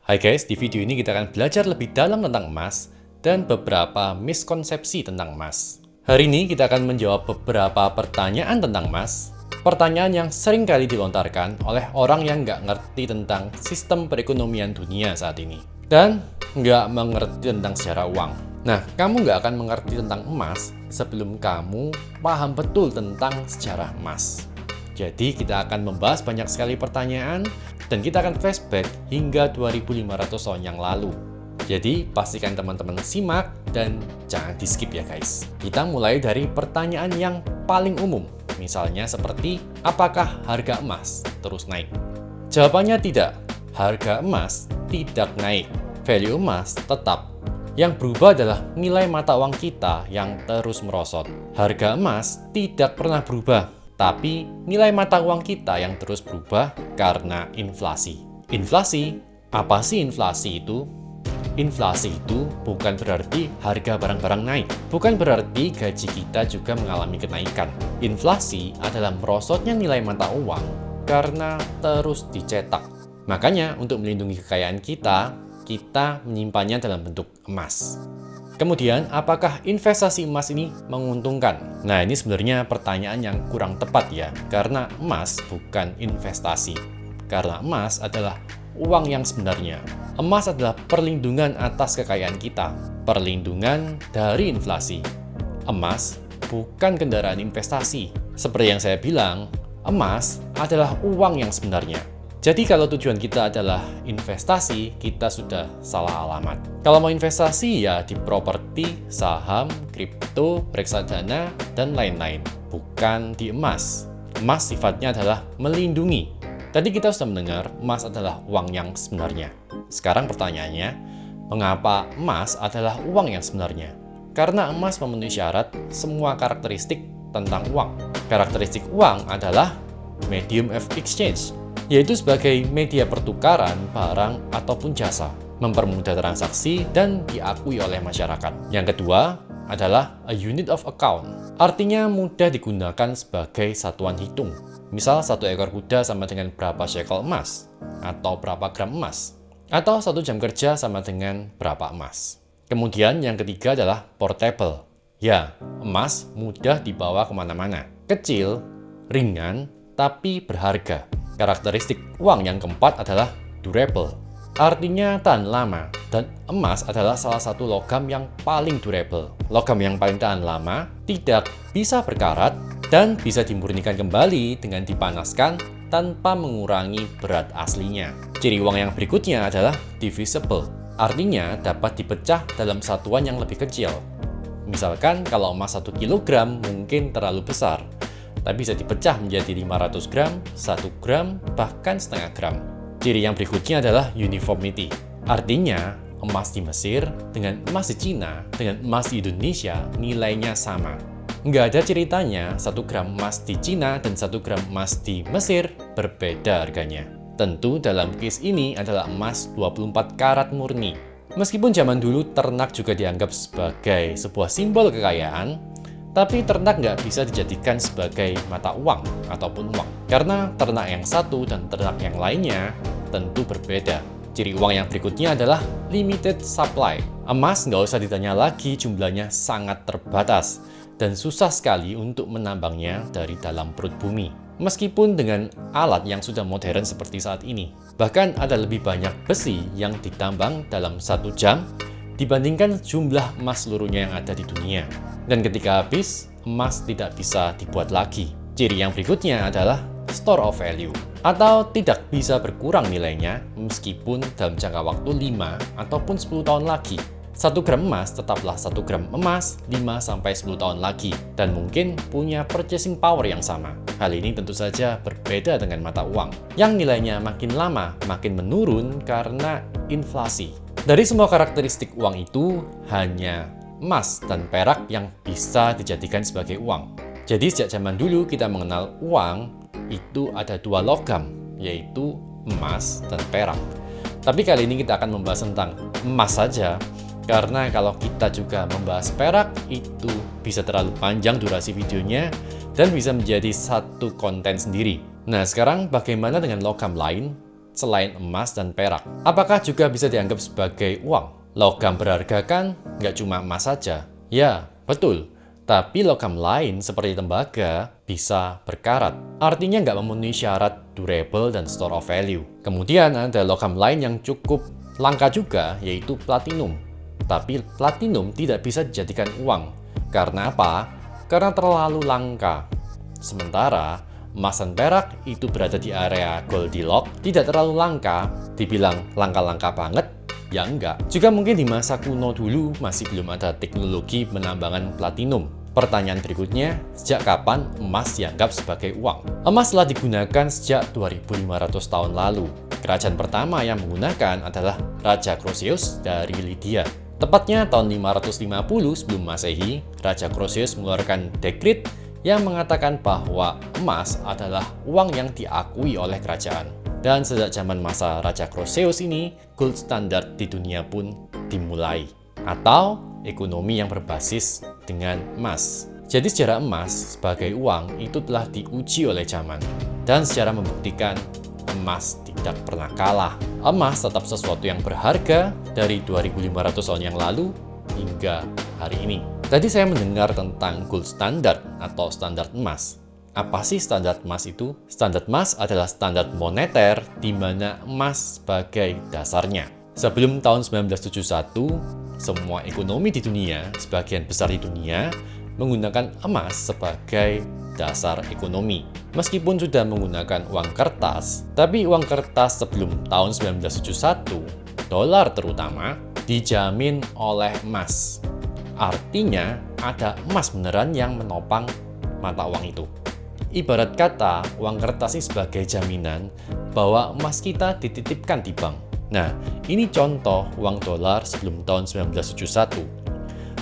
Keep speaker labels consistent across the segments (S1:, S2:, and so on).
S1: Hai guys, di video ini kita akan belajar lebih dalam tentang emas dan beberapa miskonsepsi tentang emas. Hari ini kita akan menjawab beberapa pertanyaan tentang emas, pertanyaan yang sering kali dilontarkan oleh orang yang nggak ngerti tentang sistem perekonomian dunia saat ini, dan nggak mengerti tentang sejarah uang. Nah, kamu nggak akan mengerti tentang emas sebelum kamu paham betul tentang sejarah emas. Jadi kita akan membahas banyak sekali pertanyaan dan kita akan flashback hingga 2500 tahun yang lalu. Jadi pastikan teman-teman simak dan jangan di skip ya guys. Kita mulai dari pertanyaan yang paling umum. Misalnya seperti, apakah harga emas terus naik? Jawabannya tidak. Harga emas tidak naik. Value emas tetap. Yang berubah adalah nilai mata uang kita yang terus merosot. Harga emas tidak pernah berubah, tapi nilai mata uang kita yang terus berubah karena inflasi. Inflasi? Apa sih inflasi itu? Inflasi itu bukan berarti harga barang-barang naik. Bukan berarti gaji kita juga mengalami kenaikan. Inflasi adalah merosotnya nilai mata uang karena terus dicetak. Makanya untuk melindungi kekayaan kita menyimpannya dalam bentuk emas. Kemudian, apakah investasi emas ini menguntungkan? Nah, ini sebenarnya pertanyaan yang kurang tepat ya, karena emas bukan investasi. Karena emas adalah uang yang sebenarnya. Emas adalah perlindungan atas kekayaan kita, perlindungan dari inflasi. Emas bukan kendaraan investasi. Seperti yang saya bilang, emas adalah uang yang sebenarnya. Jadi kalau tujuan kita adalah investasi, kita sudah salah alamat. Kalau mau investasi ya di properti, saham, kripto, reksadana, dan lain-lain. Bukan di emas. Emas sifatnya adalah melindungi. Tadi kita sudah mendengar emas adalah uang yang sebenarnya. Sekarang pertanyaannya, mengapa emas adalah uang yang sebenarnya? Karena emas memenuhi syarat semua karakteristik tentang uang. Karakteristik uang adalah medium of exchange, yaitu sebagai media pertukaran barang ataupun jasa, mempermudah transaksi dan diakui oleh masyarakat. Yang kedua adalah a unit of account, artinya mudah digunakan sebagai satuan hitung. Misal 1 ekor kuda sama dengan berapa shekel emas, atau berapa gram emas, atau 1 jam kerja sama dengan berapa emas. Kemudian yang ketiga adalah portable. Ya, emas mudah dibawa kemana-mana, kecil, ringan, tapi berharga. Karakteristik uang yang keempat adalah durable, artinya tahan lama, dan emas adalah salah satu logam yang paling durable. Logam yang paling tahan lama, tidak bisa berkarat, dan bisa dimurnikan kembali dengan dipanaskan tanpa mengurangi berat aslinya. Ciri uang yang berikutnya adalah divisible, artinya dapat dipecah dalam satuan yang lebih kecil. Misalkan kalau emas 1 kg mungkin terlalu besar, tapi bisa dipecah menjadi 500 gram, 1 gram, bahkan setengah gram. Ciri yang berikutnya adalah uniformity. Artinya, emas di Mesir dengan emas di Cina dengan emas di Indonesia nilainya sama. Nggak ada ceritanya 1 gram emas di Cina dan 1 gram emas di Mesir berbeda harganya. Tentu dalam case ini adalah emas 24 karat murni. Meskipun zaman dulu ternak juga dianggap sebagai sebuah simbol kekayaan, tapi ternak nggak bisa dijadikan sebagai mata uang ataupun uang. Karena ternak yang satu dan ternak yang lainnya tentu berbeda. Ciri uang yang berikutnya adalah limited supply. Emas nggak usah ditanya lagi, jumlahnya sangat terbatas dan susah sekali untuk menambangnya dari dalam perut bumi. Meskipun dengan alat yang sudah modern seperti saat ini. Bahkan ada lebih banyak besi yang ditambang dalam 1 jam dibandingkan jumlah emas seluruhnya yang ada di dunia. Dan ketika habis, emas tidak bisa dibuat lagi. Ciri yang berikutnya adalah store of value, atau tidak bisa berkurang nilainya meskipun dalam jangka waktu 5 ataupun 10 tahun lagi. 1 gram emas tetaplah 1 gram emas 5-10 tahun lagi, dan mungkin punya purchasing power yang sama. Hal ini tentu saja berbeda dengan mata uang, yang nilainya makin lama makin menurun karena inflasi. Dari semua karakteristik uang itu, hanya emas dan perak yang bisa dijadikan sebagai uang. Jadi sejak zaman dulu kita mengenal uang itu ada 2 logam, yaitu emas dan perak. Tapi kali ini kita akan membahas tentang emas saja, karena kalau kita juga membahas perak itu bisa terlalu panjang durasi videonya dan bisa menjadi satu konten sendiri. Nah, sekarang bagaimana dengan logam lain selain emas dan perak? Apakah juga bisa dianggap sebagai uang? Logam berharga kan nggak cuma emas saja. Ya, betul. Tapi logam lain seperti tembaga bisa berkarat. Artinya nggak memenuhi syarat durable dan store of value. Kemudian ada logam lain yang cukup langka juga, yaitu platinum. Tapi platinum tidak bisa dijadikan uang. Karena apa? Karena terlalu langka. Sementara emas dan perak itu berada di area Goldilocks, tidak terlalu langka, dibilang langka-langka banget, ya enggak. Juga mungkin di masa kuno dulu masih belum ada teknologi penambangan platinum. Pertanyaan berikutnya, sejak kapan emas dianggap sebagai uang? Emas telah digunakan sejak 2500 tahun lalu. Kerajaan pertama yang menggunakan adalah Raja Croesus dari Lydia. Tepatnya tahun 550 sebelum Masehi, Raja Croesus mengeluarkan dekrit yang mengatakan bahwa emas adalah uang yang diakui oleh kerajaan. Dan sejak zaman masa Raja Croesus ini, gold standard di dunia pun dimulai. Atau ekonomi yang berbasis dengan emas. Jadi sejarah emas sebagai uang itu telah diuji oleh zaman. Dan secara membuktikan emas tidak pernah kalah. Emas tetap sesuatu yang berharga dari 2500 tahun yang lalu hingga hari ini. Tadi saya mendengar tentang gold standard atau standar emas. Apa sih standar emas itu? Standar emas adalah standar moneter di mana emas sebagai dasarnya. Sebelum tahun 1971, semua ekonomi di dunia, sebagian besar di dunia, menggunakan emas sebagai dasar ekonomi. Meskipun sudah menggunakan uang kertas, tapi uang kertas sebelum tahun 1971, dolar terutama, dijamin oleh emas. Artinya, ada emas beneran yang menopang mata uang itu. Ibarat kata, uang kertas ini sebagai jaminan bahwa emas kita dititipkan di bank. Nah, ini contoh uang dolar sebelum tahun 1971.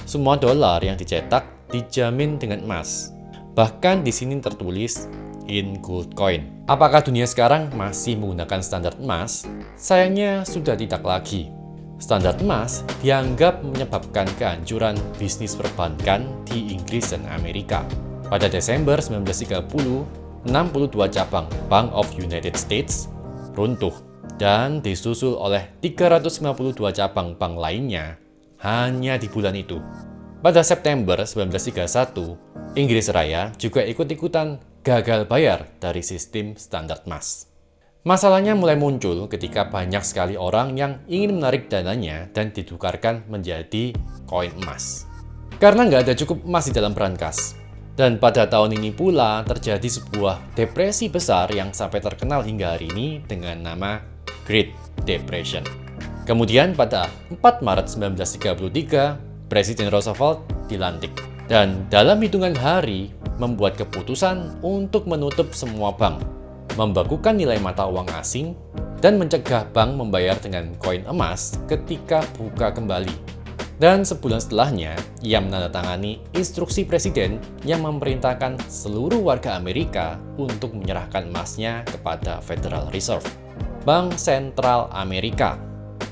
S1: Semua dolar yang dicetak dijamin dengan emas. Bahkan di sini tertulis in gold coin. Apakah dunia sekarang masih menggunakan standar emas? Sayangnya sudah tidak lagi. Standar emas dianggap menyebabkan kehancuran bisnis perbankan di Inggris dan Amerika. Pada Desember 1930, 62 cabang Bank of United States runtuh dan disusul oleh 352 cabang bank lainnya hanya di bulan itu. Pada September 1931, Inggris Raya juga ikut-ikutan gagal bayar dari sistem standar emas. Masalahnya mulai muncul ketika banyak sekali orang yang ingin menarik dananya dan ditukarkan menjadi koin emas. Karena nggak ada cukup emas di dalam brankas. Dan pada tahun ini pula terjadi sebuah depresi besar yang sampai terkenal hingga hari ini dengan nama Great Depression. Kemudian pada 4 Maret 1933, Presiden Roosevelt dilantik. Dan dalam hitungan hari membuat keputusan untuk menutup semua bank, membekukan nilai mata uang asing, dan mencegah bank membayar dengan koin emas ketika buka kembali. Dan sebulan setelahnya, ia menandatangani instruksi presiden yang memerintahkan seluruh warga Amerika untuk menyerahkan emasnya kepada Federal Reserve, Bank Sentral Amerika,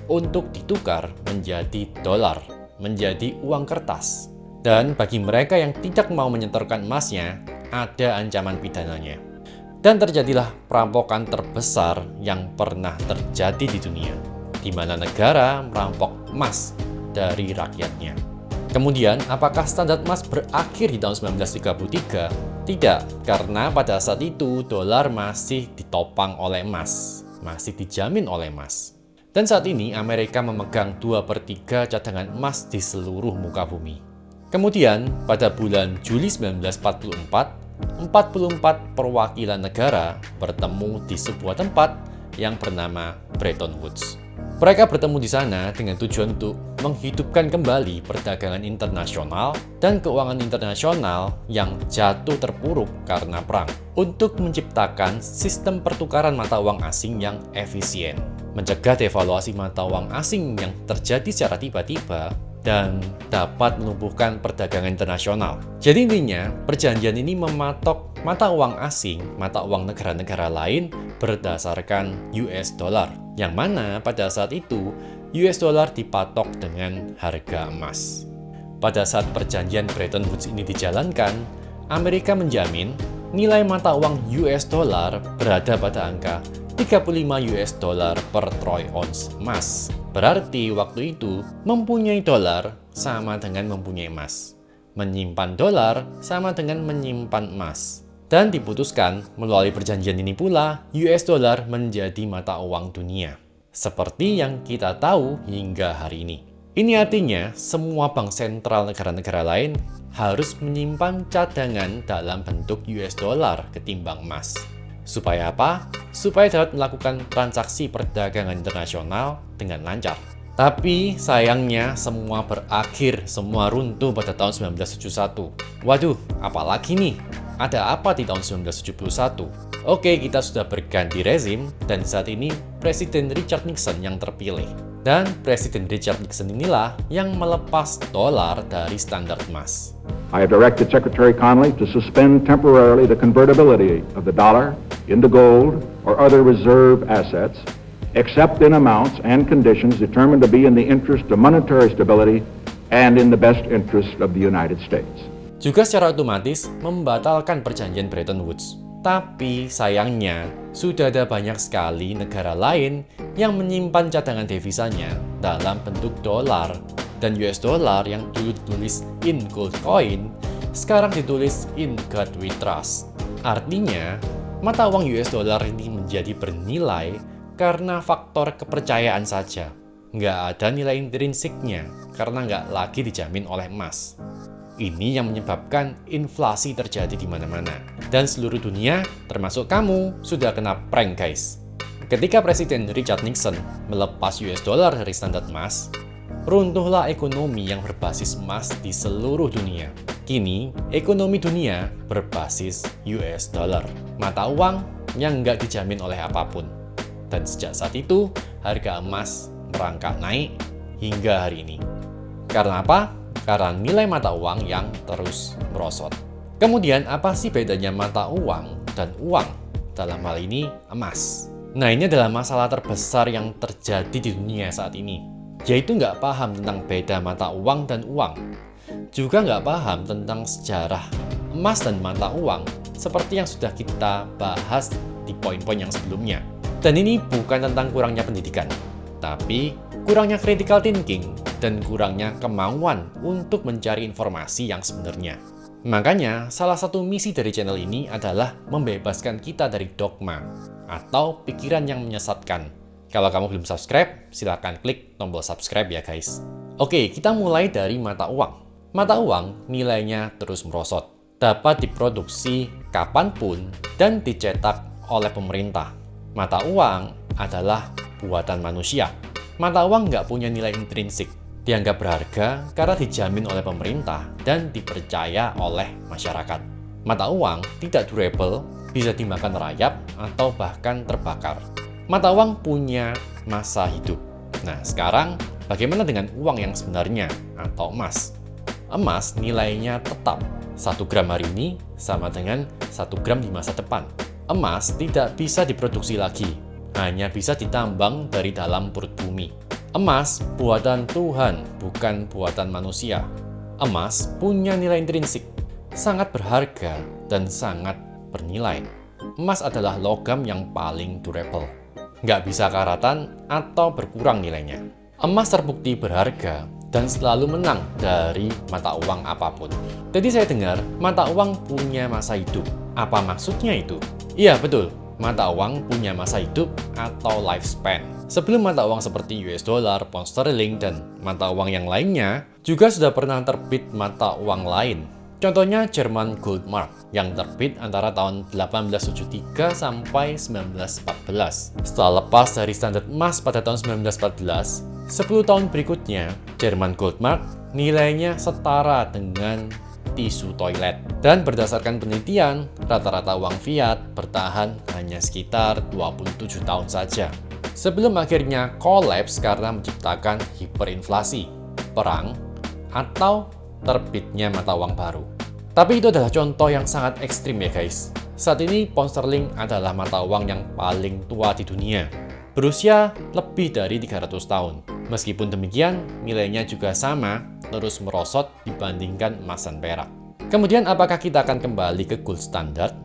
S1: untuk ditukar menjadi dolar, menjadi uang kertas. Dan bagi mereka yang tidak mau menyetorkan emasnya, ada ancaman pidananya. Dan terjadilah perampokan terbesar yang pernah terjadi di dunia, di mana negara merampok emas dari rakyatnya. Kemudian, apakah standar emas berakhir di tahun 1933? Tidak, karena pada saat itu dolar masih ditopang oleh emas, masih dijamin oleh emas. Dan saat ini Amerika memegang 2/3 cadangan emas di seluruh muka bumi. Kemudian, pada bulan Juli 1944, 44 perwakilan negara bertemu di sebuah tempat yang bernama Bretton Woods. Mereka bertemu di sana dengan tujuan untuk menghidupkan kembali perdagangan internasional dan keuangan internasional yang jatuh terpuruk karena perang, untuk menciptakan sistem pertukaran mata uang asing yang efisien, mencegah devaluasi mata uang asing yang terjadi secara tiba-tiba, dan dapat menumbuhkan perdagangan internasional. Jadi intinya, perjanjian ini mematok mata uang asing, mata uang negara-negara lain berdasarkan US dollar, yang mana pada saat itu US dollar dipatok dengan harga emas. Pada saat perjanjian Bretton Woods ini dijalankan, Amerika menjamin nilai mata uang US dollar berada pada angka 35 US dollar per troy ounce emas. Berarti waktu itu mempunyai dolar sama dengan mempunyai emas. Menyimpan dolar sama dengan menyimpan emas. Dan diputuskan melalui perjanjian ini pula US dollar menjadi mata uang dunia. Seperti yang kita tahu hingga hari ini. Ini artinya semua bank sentral negara-negara lain harus menyimpan cadangan dalam bentuk US dollar ketimbang emas. Supaya apa? Supaya dapat melakukan transaksi perdagangan internasional dengan lancar. Tapi sayangnya semua berakhir, semua runtuh pada tahun 1971. Waduh, apalagi nih? Ada apa di tahun 1971? Oke, kita sudah berganti rezim dan saat ini Presiden Richard Nixon yang terpilih. Dan Presiden Richard Nixon inilah yang melepas dolar dari standar emas.
S2: I have directed Secretary Connally to suspend temporarily the convertibility of the dollar into gold or other reserve assets, except in amounts and conditions determined to be in the interest of monetary stability and in the best interest of the United States.
S1: Juga secara otomatis membatalkan perjanjian Bretton Woods. Tapi sayangnya, sudah ada banyak sekali negara lain yang menyimpan cadangan devisanya dalam bentuk dolar. Dan US dollar yang dulu ditulis in gold coin, sekarang ditulis in God we trust. Artinya, mata uang US dollar ini menjadi bernilai karena faktor kepercayaan saja. Nggak ada nilai intrinsiknya karena nggak lagi dijamin oleh emas. Ini yang menyebabkan inflasi terjadi di mana-mana. Dan seluruh dunia, termasuk kamu, sudah kena prank guys. Ketika Presiden Richard Nixon melepas US dollar dari standar emas, runtuhlah ekonomi yang berbasis emas di seluruh dunia. Kini, ekonomi dunia berbasis US dollar, mata uang yang nggak dijamin oleh apapun. Dan sejak saat itu, harga emas merangkak naik hingga hari ini. Karena apa? Karena nilai mata uang yang terus merosot. Kemudian, apa sih bedanya mata uang dan uang? Dalam hal ini, emas. Nah, ini adalah masalah terbesar yang terjadi di dunia saat ini. Yaitu nggak paham tentang beda mata uang dan uang. Juga nggak paham tentang sejarah emas dan mata uang seperti yang sudah kita bahas di poin-poin yang sebelumnya. Dan ini bukan tentang kurangnya pendidikan, tapi kurangnya critical thinking dan kurangnya kemauan untuk mencari informasi yang sebenarnya. Makanya, salah satu misi dari channel ini adalah membebaskan kita dari dogma atau pikiran yang menyesatkan. Kalau kamu belum subscribe, silahkan klik tombol subscribe ya guys. Oke, kita mulai dari mata uang. Mata uang nilainya terus merosot. Dapat diproduksi kapanpun dan dicetak oleh pemerintah. Mata uang adalah buatan manusia. Mata uang nggak punya nilai intrinsik. Dianggap berharga karena dijamin oleh pemerintah dan dipercaya oleh masyarakat. Mata uang tidak durable, bisa dimakan rayap atau bahkan terbakar. Mata uang punya masa hidup. Nah, sekarang bagaimana dengan uang yang sebenarnya atau emas? Emas nilainya tetap. 1 gram hari ini sama dengan 1 gram di masa depan. Emas tidak bisa diproduksi lagi, hanya bisa ditambang dari dalam perut bumi. Emas buatan Tuhan, bukan buatan manusia. Emas punya nilai intrinsik, sangat berharga dan sangat bernilai. Emas adalah logam yang paling durable. Nggak bisa karatan atau berkurang nilainya. Emas terbukti berharga dan selalu menang dari mata uang apapun. Jadi saya dengar mata uang punya masa hidup. Apa maksudnya itu? Iya betul, mata uang punya masa hidup atau lifespan. Sebelum mata uang seperti US dollar, pound sterling, dan mata uang yang lainnya, juga sudah pernah terbit mata uang lain. Contohnya German Gold Mark yang terbit antara tahun 1873 sampai 1914. Setelah lepas dari standar emas pada tahun 1914, 10 tahun berikutnya, German Gold Mark nilainya setara dengan tisu toilet. Dan berdasarkan penelitian, rata-rata uang fiat bertahan hanya sekitar 27 tahun saja. Sebelum akhirnya kolaps karena menciptakan hiperinflasi, perang, atau terbitnya mata uang baru. Tapi itu adalah contoh yang sangat ekstrim ya guys. Saat ini pound sterling adalah mata uang yang paling tua di dunia. Berusia lebih dari 300 tahun. Meskipun demikian, nilainya juga sama, terus merosot dibandingkan emas dan perak. Kemudian apakah kita akan kembali ke gold standard?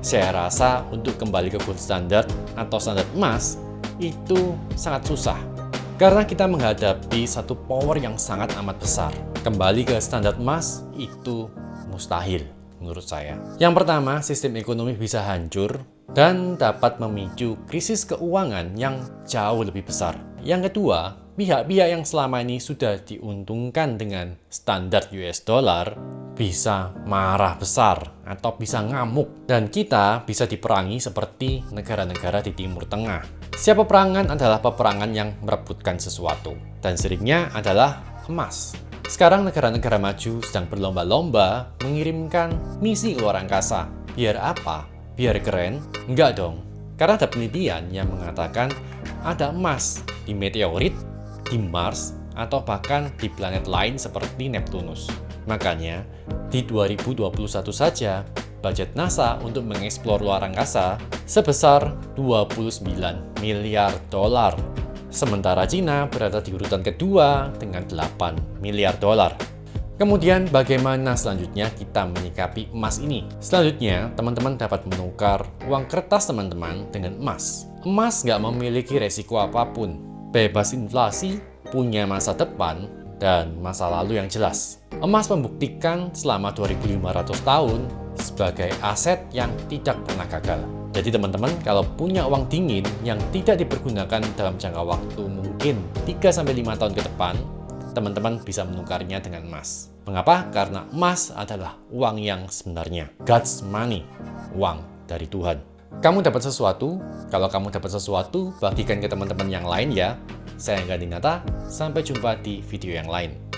S1: Saya rasa untuk kembali ke gold standard atau standar emas itu sangat susah. Karena kita menghadapi satu power yang sangat amat besar. Kembali ke standar emas itu mustahil menurut saya. Yang pertama, sistem ekonomi bisa hancur dan dapat memicu krisis keuangan yang jauh lebih besar. Yang kedua, pihak-pihak yang selama ini sudah diuntungkan dengan standar US dollar bisa marah besar atau bisa ngamuk, dan kita bisa diperangi seperti negara-negara di Timur Tengah. Setiap peperangan adalah peperangan yang merebutkan sesuatu, dan seringnya adalah emas. Sekarang negara-negara maju sedang berlomba-lomba mengirimkan misi ke luar angkasa. Biar apa? Biar keren? Enggak dong. Karena ada penelitian yang mengatakan ada emas di meteorit, di Mars, atau bahkan di planet lain seperti Neptunus. Makanya, di 2021 saja, budget NASA untuk mengeksplor luar angkasa sebesar 29 miliar dolar. Sementara Cina berada di urutan kedua dengan 8 miliar dolar. Kemudian bagaimana selanjutnya kita menyikapi emas ini? Selanjutnya, teman-teman dapat menukar uang kertas teman-teman dengan emas. Emas nggak memiliki resiko apapun. Bebas inflasi, punya masa depan, dan masa lalu yang jelas. Emas membuktikan selama 2500 tahun sebagai aset yang tidak pernah gagal. Jadi teman-teman, kalau punya uang dingin yang tidak dipergunakan dalam jangka waktu mungkin 3-5 tahun ke depan, teman-teman bisa menukarnya dengan emas. Mengapa? Karena emas adalah uang yang sebenarnya. God's money, uang dari Tuhan. Kamu dapat sesuatu, kalau kamu dapat sesuatu, bagikan ke teman-teman yang lain ya. Saya Angga Dinata, sampai jumpa di video yang lain.